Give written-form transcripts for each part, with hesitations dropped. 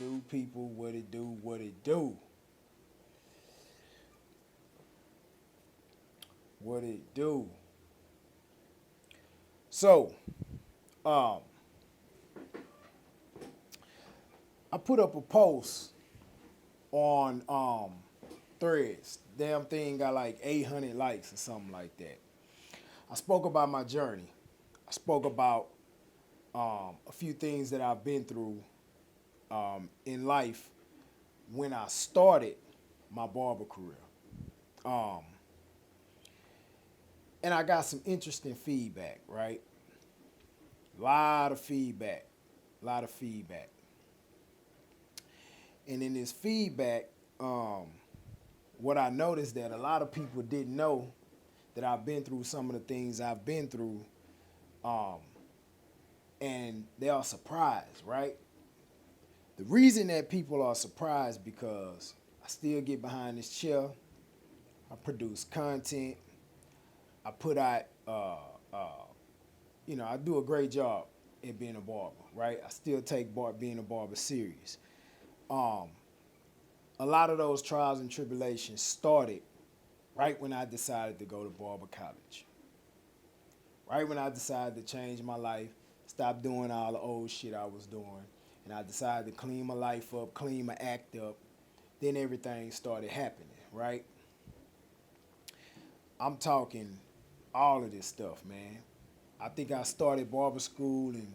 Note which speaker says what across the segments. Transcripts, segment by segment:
Speaker 1: do, people? What it do? What it do? What it do? So, um, I put up a post on Threads. Damn thing got like 800 likes or something like that. I spoke about my journey. I spoke about a few things that I've been through in life when I started my barber career. Um, and I got some interesting feedback, right? Lot of feedback, lot of feedback. And in this feedback, what I noticed that a lot of people didn't know that I've been through some of the things I've been through, um, and they are surprised, right? The reason that people are surprised because I still get behind this chair, I produce content, I put out, I do a great job at being a barber, right? I still take being a barber serious. Um, a lot of those trials and tribulations started right when I decided to go to barber college. Right when I decided to change my life, stop doing all the old shit I was doing, and I decided to clean my life up, clean my act up, then everything started happening, right? I'm talking all of this stuff, man. I think I started barber school in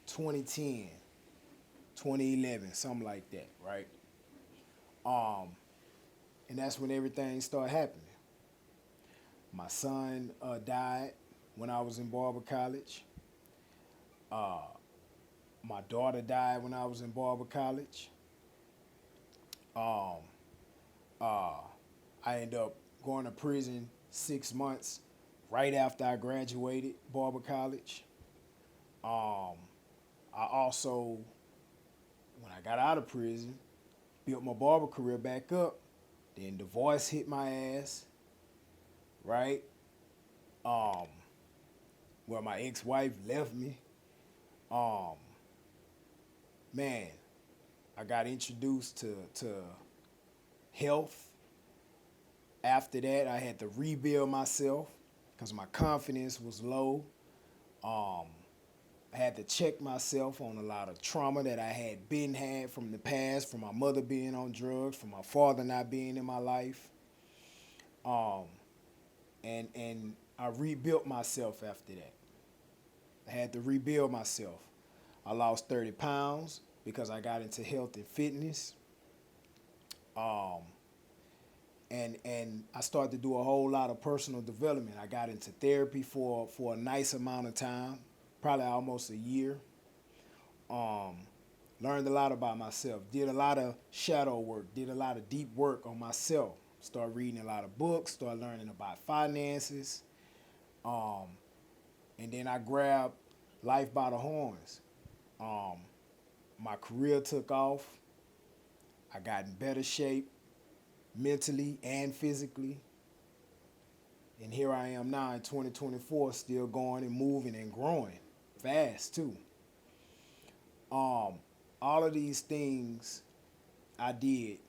Speaker 1: 2010, 2011, something like that, right? Um, and that's when everything started happening. My son died when I was in barber college. Uh, my daughter died when I was in barber college. Um, uh, I ended up going to prison 6 months right after I graduated barber college. Um, I also, when I got out of prison, built my barber career back up. Then divorce hit my ass, right? Um, where my ex-wife left me. Um, man, I got introduced to health. After that, I had to rebuild myself because my confidence was low. Um, I had to check myself on a lot of trauma that I had from the past, from my mother being on drugs, from my father not being in my life. Um, and I rebuilt myself after that. I had to rebuild myself. I lost 30 pounds because I got into health and fitness. Um, and I started to do a whole lot of personal development. I got into therapy for a nice amount of time, probably almost a year. Um, Learned a lot about myself. Did a lot of shadow work. Did a lot of deep work on myself. Started reading a lot of books. Started learning about finances. Um, and then I grabbed life by the horns. Um, my career took off. I got in better shape mentally and physically. And here I am now in 2024, still going and moving and growing fast too. Um, all of these things I did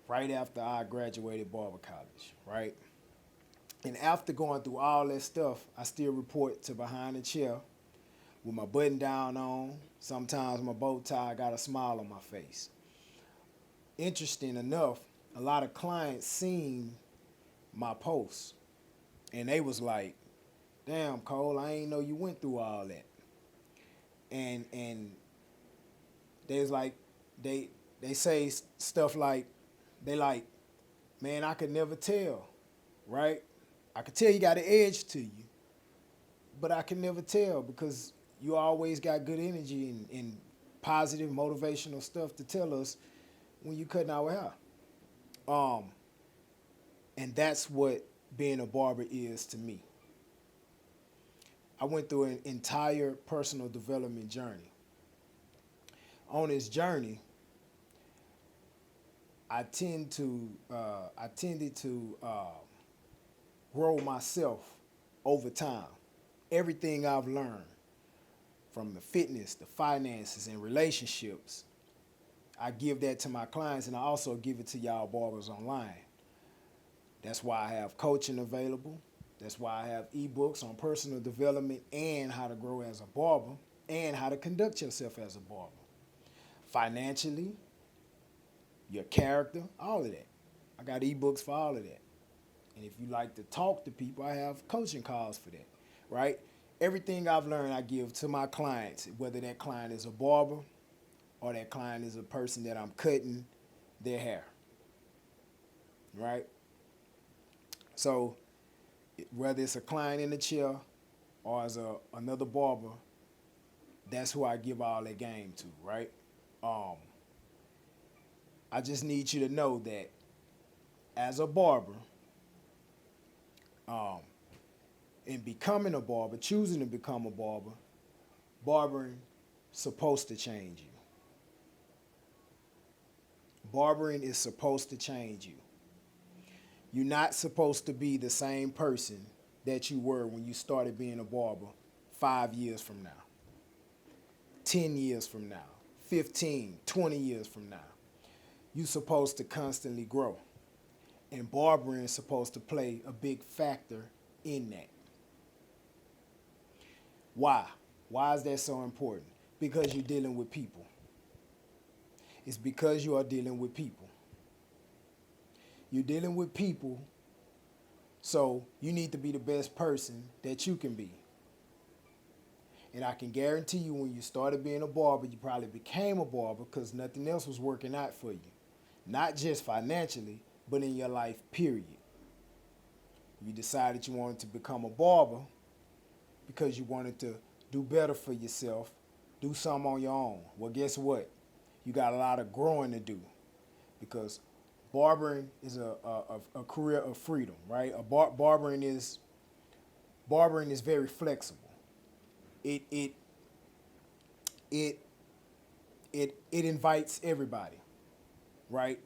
Speaker 1: right after I graduated barber college, right? And after going through all that stuff, I still report to behind the chair with my button down on. Sometimes my bow tie got a smile on my face. Interesting enough, a lot of clients seen my posts and they was like, damn, Cole, I ain't know you went through all that. And they was like, they say stuff like, they like, man, I could never tell, right? I could tell you got an edge to you, but I can never tell because you always got good energy and positive motivational stuff to tell us when you cutting our hair. Um, and that's what being a barber is to me. I went through an entire personal development journey. On this journey, I tended to grow myself over time. Everything I've learned from the fitness, the finances, and relationships, I give that to my clients, and I also give it to y'all barbers online. That's why I have coaching available. That's why I have ebooks on personal development and how to grow as a barber and how to conduct yourself as a barber. Financially, your character, all of that. I got ebooks for all of that. And if you like to talk to people, I have coaching calls for that, right? Everything I've learned, I give to my clients, whether that client is a barber or that client is a person that I'm cutting their hair, right? So whether it's a client in the chair or as another barber, that's who I give all that game to, right? I just need you to know that as a barber, in becoming a barber, choosing to become a barber, barbering supposed to change you. Barbering is supposed to change you. You're not supposed to be the same person that you were when you started being a barber 5 years from now, 10 years from now, 15, 20 years from now. You're supposed to constantly grow. And barbering is supposed to play a big factor in that. Why? Why is that so important? Because you're dealing with people. It's because you are dealing with people. You're dealing with people, so you need to be the best person that you can be. And I can guarantee you when you started being a barber, you probably became a barber because nothing else was working out for you. Not just financially, but in your life, period. You decided you wanted to become a barber because you wanted to do better for yourself, do something on your own. Well, guess what? You got a lot of growing to do because barbering is a career of freedom, right? Barbering is very flexible. It invites everybody, right?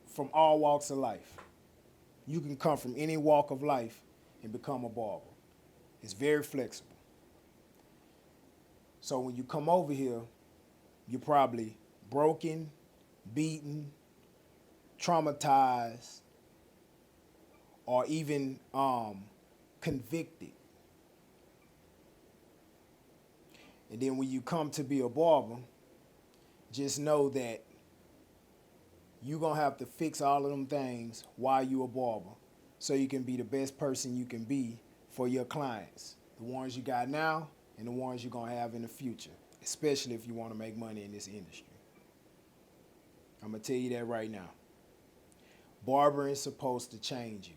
Speaker 1: From all walks of life. You can come from any walk of life and become a barber. It's very flexible. So when you come over here, you're probably broken, beaten, traumatized, or even convicted. And then when you come to be a barber, just know that you're going to have to fix all of them things while you're a barber so you can be the best person you can be for your clients, the ones you got now and the ones you're going to have in the future, especially if you want to make money in this industry. I'm going to tell you that right now. Barbering is supposed to change you.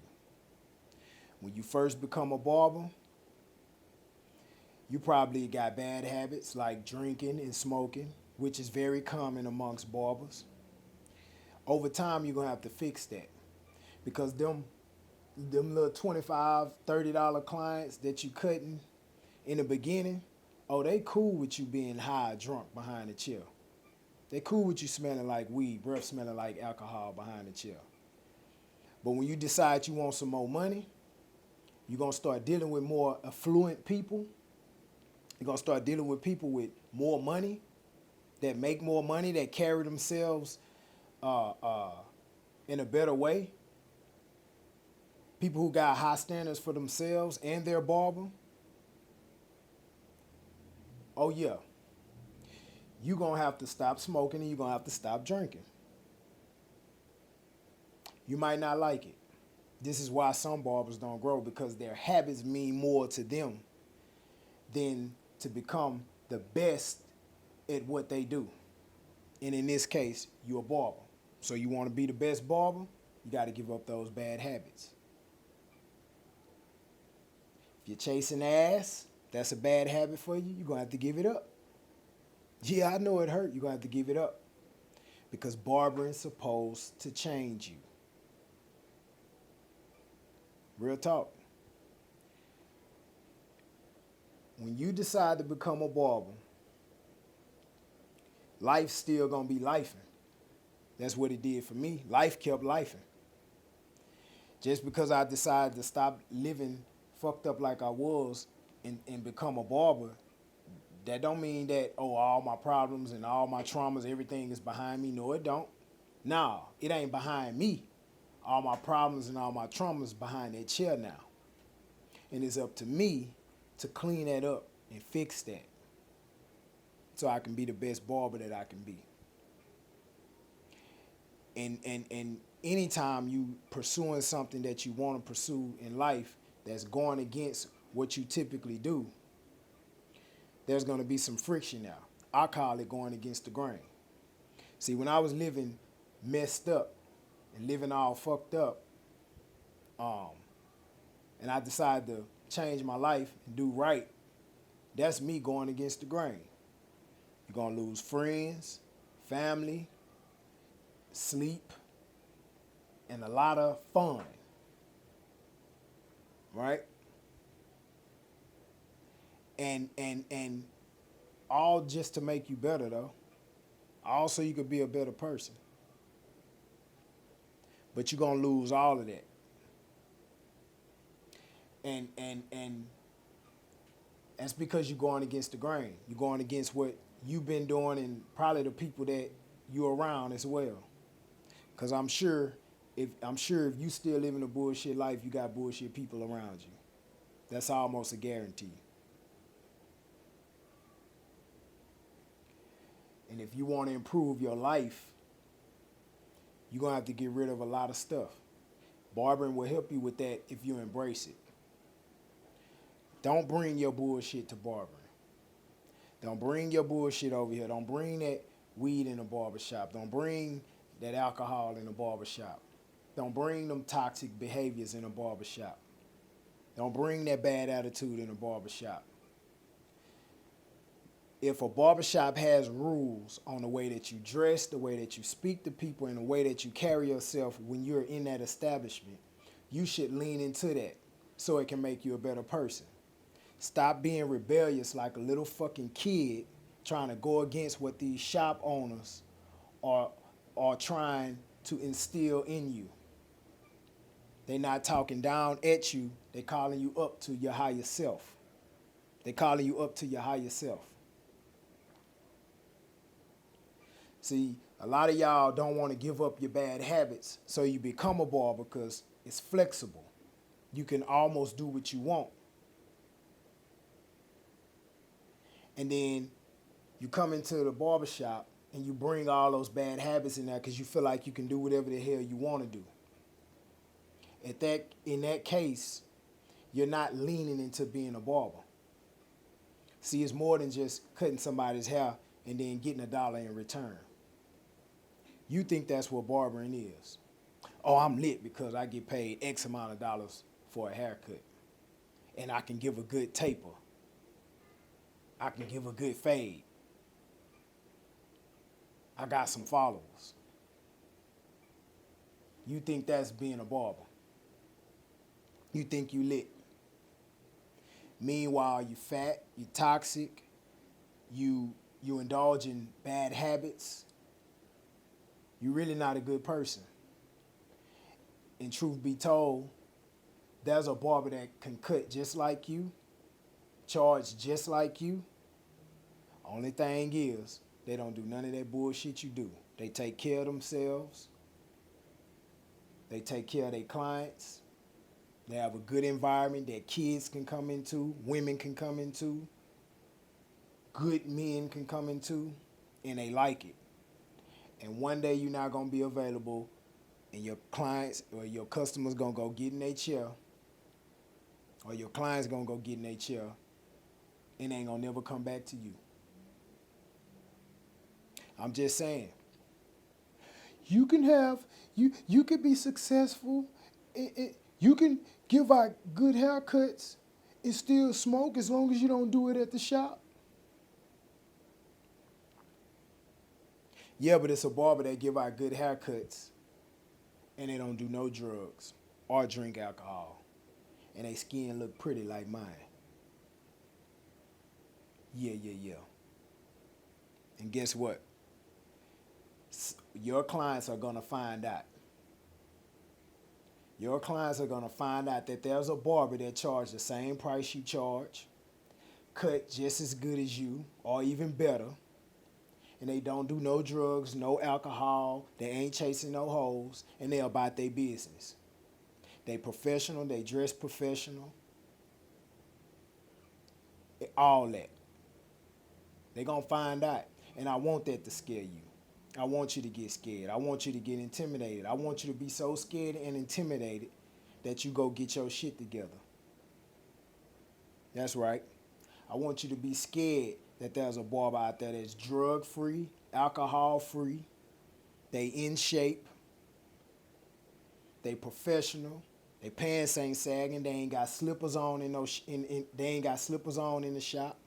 Speaker 1: When you first become a barber, you probably got bad habits like drinking and smoking, which is very common amongst barbers. Over time, you're going to have to fix that because them little $25, $30 clients that you cutting in the beginning, oh, they cool with you being high, drunk behind the chair. They cool with you smelling like weed, breath smelling like alcohol behind the chair. But when you decide you want some more money, you're going to start dealing with more affluent people. You're going to start dealing with people with more money, that make more money, that carry themselves in a better way. People who got high standards for themselves and their barber. Oh, yeah. You're going to have to stop smoking and you're going to have to stop drinking. You might not like it. This is why some barbers don't grow, because their habits mean more to them than to become the best at what they do. And in this case, you're a barber. So you want to be the best barber, you got to give up those bad habits. If you're chasing ass, that's a bad habit for you, you're going to have to give it up. Yeah, I know it hurt. You're going to have to give it up. Because barbering is supposed to change you. Real talk. When you decide to become a barber, life's still going to be lifing. That's what it did for me. Life kept lifing. Just because I decided to stop living fucked up like I was and become a barber, That don't mean that, oh, all my problems and all my traumas, everything is behind me. No, it don't. No, it ain't behind me. All my problems and all my traumas behind that chair now. And it's up to me to clean that up and fix that so I can be the best barber that I can be. And anytime you pursuing something that you want to pursue in life that's going against what you typically do, there's going to be some friction now. I call it going against the grain. See, when I was living messed up and living all fucked up, and I decided to change my life and do right, that's me going against the grain. You're going to lose friends, family, sleep, and a lot of fun, right? And all just to make you better, though. Also, you could be a better person. But you're going to lose all of that. And that's because you're going against the grain. You're going against what you've been doing and probably the people that you're around as well. Because I'm sure if you still living a bullshit life, you got bullshit people around you. That's almost a guarantee. And if you want to improve your life, you're going to have to get rid of a lot of stuff. Barbering will help you with that if you embrace it. Don't bring your bullshit to barbering. Don't bring your bullshit over here. Don't bring that weed in the barbershop. Don't bring that alcohol in the barbershop. Don't bring them toxic behaviors in the barbershop. Don't bring that bad attitude in the barbershop. If a barbershop has rules on the way that you dress, the way that you speak to people, and the way that you carry yourself when you're in that establishment, you should lean into that so it can make you a better person. Stop being rebellious like a little fucking kid trying to go against what these shop owners are trying to instill in you. They're not talking down at you. They're calling you up to your higher self. They're calling you up to your higher self. See, a lot of y'all don't want to give up your bad habits, so you become a barber because it's flexible. You can almost do what you want. And then you come into the barbershop and you bring all those bad habits in there because you feel like you can do whatever the hell you want to do. In that case, you're not leaning into being a barber. See, it's more than just cutting somebody's hair and then getting $1 in return. You think that's what barbering is. Oh, I'm lit because I get paid X amount of dollars for a haircut. And I can give a good taper. I can give a good fade. I got some followers. You think that's being a barber. You think you lit. Meanwhile, you fat, you toxic, you indulge in bad habits. You're really not a good person. And truth be told, there's a barber that can cut just like you, charge just like you. Only thing is, they don't do none of that bullshit you do. They take care of themselves. They take care of their clients. They have a good environment that kids can come into, women can come into, good men can come into, and they like it. And one day you're not going to be available, and your clients or your customers going to go get in their chair, or your clients going to go get in their chair, and they ain't going to never come back to you. I'm just saying. You could be successful. You can give out good haircuts and still smoke as long as you don't do it at the shop. Yeah, but it's a barber that give out good haircuts and they don't do no drugs or drink alcohol. And they skin look pretty like mine. Yeah. And guess what? Your clients are going to find out. Your clients are going to find out that there's a barber that charges the same price you charge, cut just as good as you or even better. And they don't do no drugs, no alcohol. They ain't chasing no hoes. And they about their business. They professional. They dress professional. All that. They gonna find out. And I want that to scare you. I want you to get scared. I want you to get intimidated. I want you to be so scared and intimidated that you go get your shit together. That's right. I want you to be scared that there's a barber out there that's drug-free, alcohol-free. They in shape. They professional. Their pants ain't sagging. They ain't got slippers on they ain't got slippers on in the shop.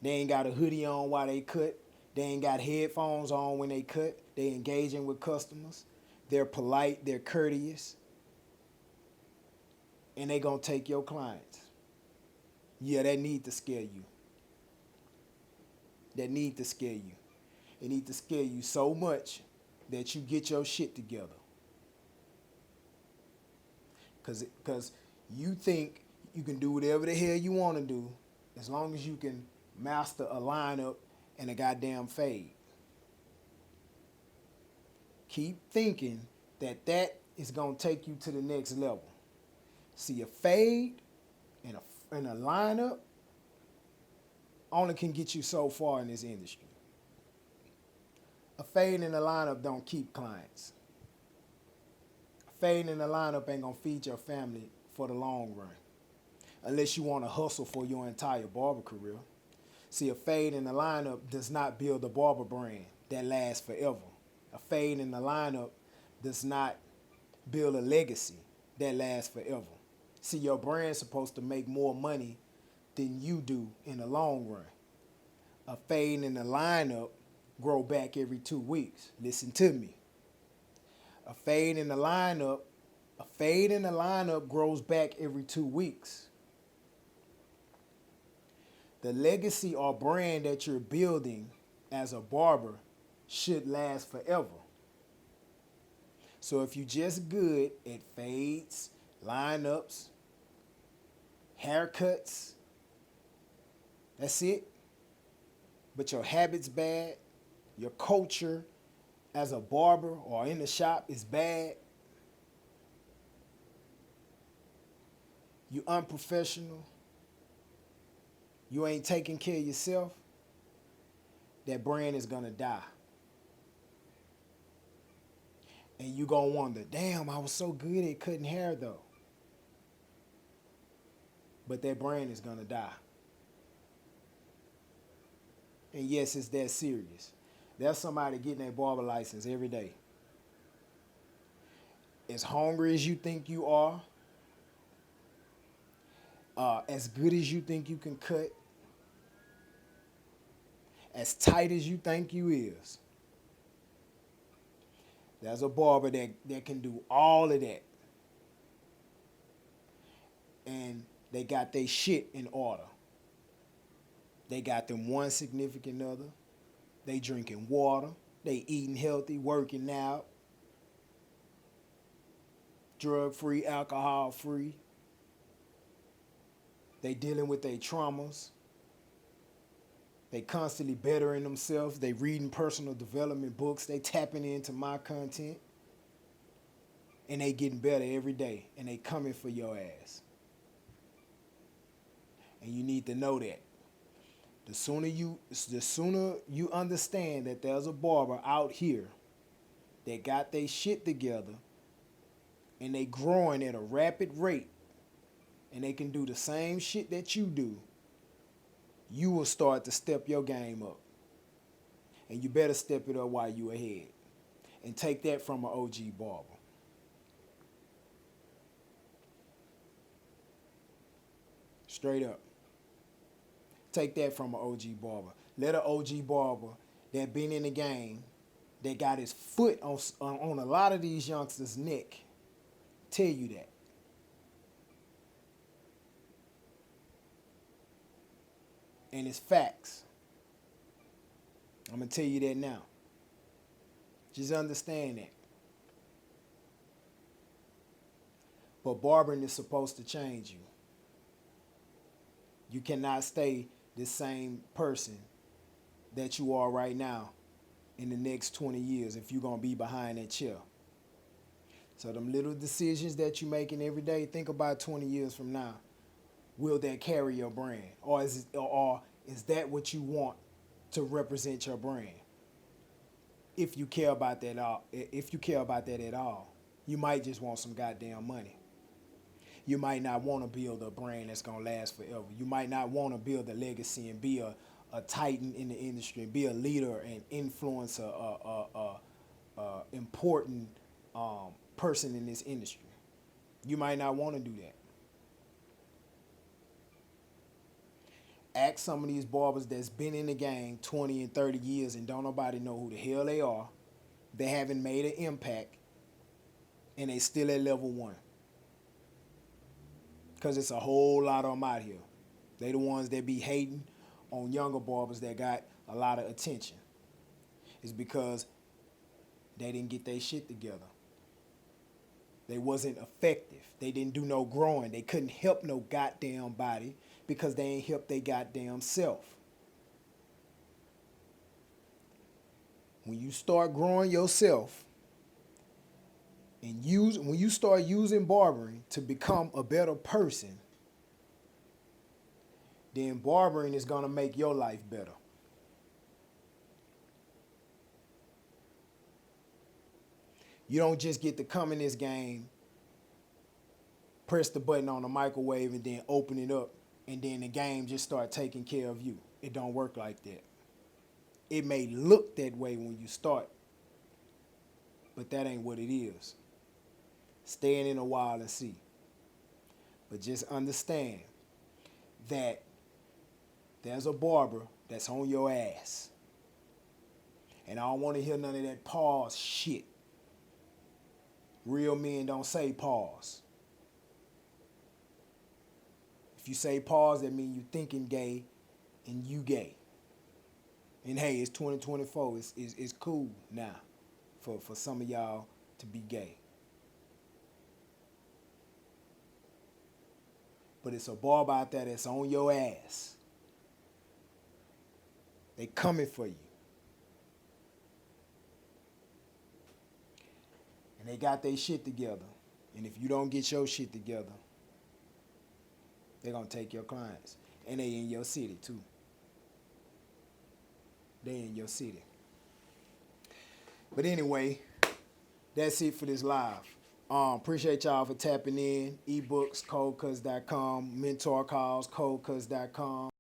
Speaker 1: They ain't got a hoodie on while they cut. They ain't got headphones on when they cut. They engaging with customers. They're polite. They're courteous. And they gonna take your clients. Yeah, that need to scare you. That need to scare you. It need to scare you so much that you get your shit together. Cause you think you can do whatever the hell you want to do as long as you can master a lineup and a goddamn fade. Keep thinking that is gonna take you to the next level. See, a fade and a lineup only can get you so far in this industry. A fade and a lineup don't keep clients. A fade and a lineup ain't gonna feed your family for the long run, unless you want to hustle for your entire barber career. See, a fade and a lineup does not build a barber brand that lasts forever. A fade and a lineup does not build a legacy that lasts forever. See, your brand's supposed to make more money than you do in the long run. A fade and a lineup grow back every 2 weeks. Listen to me. A fade and a lineup grows back every 2 weeks. The legacy or brand that you're building as a barber should last forever. So if you're just good at fades, lineups, haircuts, that's it. But your habits bad, your culture as a barber or in the shop is bad, you unprofessional, you ain't taking care of yourself, that brand is gonna die. And you gonna wonder, damn, I was so good at cutting hair though. But that brand is gonna die. And yes, it's that serious. There's somebody getting their barber license every day. As hungry as you think you are, as good as you think you can cut, as tight as you think you is, there's a barber that can do all of that. And they got their shit in order. They got them one significant other. They drinking water. They eating healthy, working out. Drug-free, alcohol-free. They dealing with their traumas. They constantly bettering themselves. They reading personal development books. They tapping into my content. And they getting better every day. And they coming for your ass. And you need to know that. The sooner you understand that there's a barber out here that got their shit together and they growing at a rapid rate and they can do the same shit that you do, you will start to step your game up. And you better step it up while you ahead. And take that from an OG barber. Straight up. Take that from an OG barber. Let an OG barber that been in the game, that got his foot on a lot of these youngsters' neck, tell you that. And it's facts. I'm going to tell you that now. Just understand that. But barbering is supposed to change you. You cannot stay the same person that you are right now in the next 20 years if you're going to be behind that chair. So them little decisions that you're making every day, think about 20 years from now. Will that carry your brand? Or is that what you want to represent your brand? If you care about that at all, you might just want some goddamn money. You might not want to build a brand that's going to last forever. You might not want to build a legacy and be a titan in the industry, and be a leader and influence a important person in this industry. You might not want to do that. Ask some of these barbers that's been in the game 20 and 30 years and don't nobody know who the hell they are. They haven't made an impact, and they still at level 1. Because it's a whole lot of them out here. They the ones that be hating on younger barbers that got a lot of attention. It's because they didn't get their shit together. They wasn't effective. They didn't do no growing. They couldn't help no goddamn body because they ain't help their goddamn self. When you start growing yourself and when you start using barbering to become a better person, then barbering is gonna make your life better. You don't just get to come in this game, press the button on the microwave, and then open it up, and then the game just start taking care of you. It don't work like that. It may look that way when you start, but that ain't what it is. Stay in a while and see. But just understand that there's a barber that's on your ass. And I don't want to hear none of that pause shit. Real men don't say pause. If you say pause, that means you thinking gay and you gay. And hey, it's 2024. It's cool now for some of y'all to be gay. But it's a barber out there that's on your ass. They coming for you. And they got their shit together. And if you don't get your shit together, they're going to take your clients. And they in your city too. They in your city. But anyway, that's it for this live. Appreciate y'all for tapping in. Ebooks, coldcuts.com. Mentor calls, coldcuts.com.